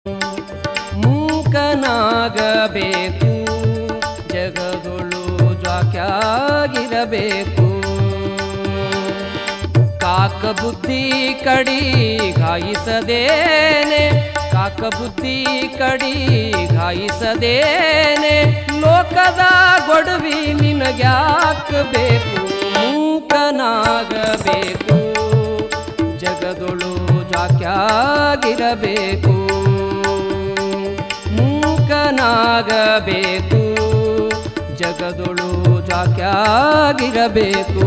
ಮೂಕನಾಗಬೇಕು, ಜಗದೊಳು ಜಾಕ್ಯಾಗಿರಬೇಕು. ಕಾಕ ಬುದ್ಧಿ ಕಡಿ ಘಾಯಿಸದೇನೆ, ಕಾಕ ಬುದ್ಧಿ ಕಡಿ ಘಾಯಿಸದೇನೆ, ಲೋಕದ ಗೊಡವಿ ನಿನಗ್ಯಾಕಬೇಕು. ಮೂಕನಾಗಬೇಕು, ಜಗದೊಳು ಜಾಕ್ಯಾಗಿರಬೇಕು. ಮೂಕನಾಗಬೇಕು, ಜಗದೊಳು ಜಾಕ್ಯಾಗಿರಬೇಕು.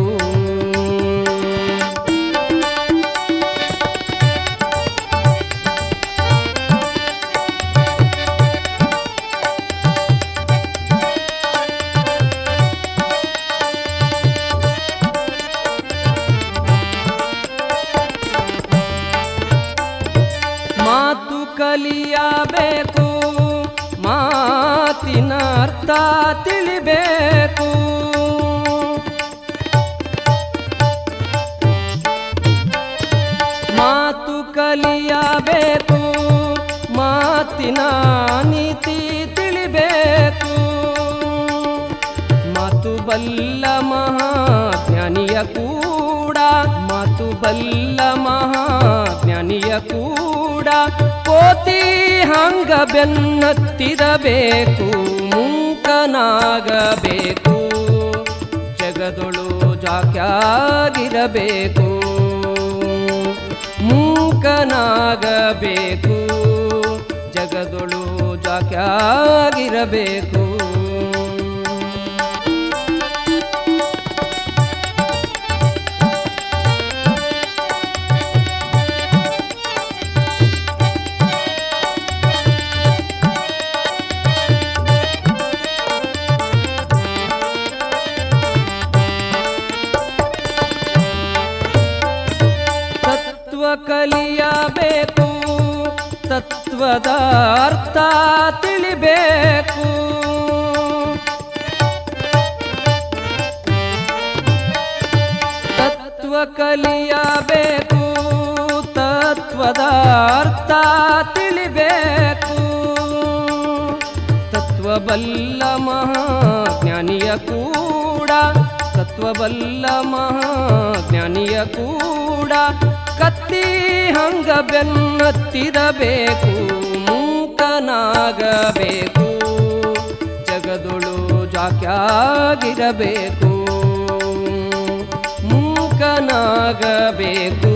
ಮಾತು ಕಲಿಯಬೇಕು, ಮಾತಿನ ಅರ್ಥ ತಿಳಿಬೇಕು. ಮಾತು ಕಲಿಯಬೇಕು, ಮಾತಿನ ನೀತಿ ತಿಳಿಬೇಕು. ಮಾತು ಬಲ್ಲ ಮಹಾಜ್ಞಾನಿಯ ಕೂಡ, ಮಾತು ಬಲ್ಲ ಮಹಾಜ್ಞಾನಿಯ ಕೂಡ, ಕೋತಿ ಹಂಗ ಬೆನ್ನತ್ತಿರಬೇಕು. ಮೂಕನಾಗಬೇಕು, ಜಗದೊಳು ಜಾಕ್ಯಾಗಿರಬೇಕು. ಮೂಕನಾಗಬೇಕು, ಜಗದೊಳು ಜಾಕ್ಯಾಗಿರಬೇಕು. ಕಲಿಯಬೇಕು, ತತ್ವದ ಅರ್ಥ ತಿಳಿಬೇಕು. ತತ್ವ ಕಲಿಯಬೇಕು, ತತ್ವದ ಅರ್ಥ ತಿಳಿಬೇಕು. ತತ್ವಬಲ್ಲ ಮಹಾಜ್ಞಾನಿಯ ಕೂಡ, ತತ್ವಬಲ್ಲ ಮಹಾಜ್ಞಾನಿಯ ಕೂಡ, ಕತ್ತಿ ಹಂಗ ಬೆನ್ನತ್ತಿರಬೇಕು. ಮೂಕನಾಗಬೇಕು, ಜಗದೊಳು ಜಾಕ್ಯಾಗಿರಬೇಕು. ಮೂಕನಾಗಬೇಕು,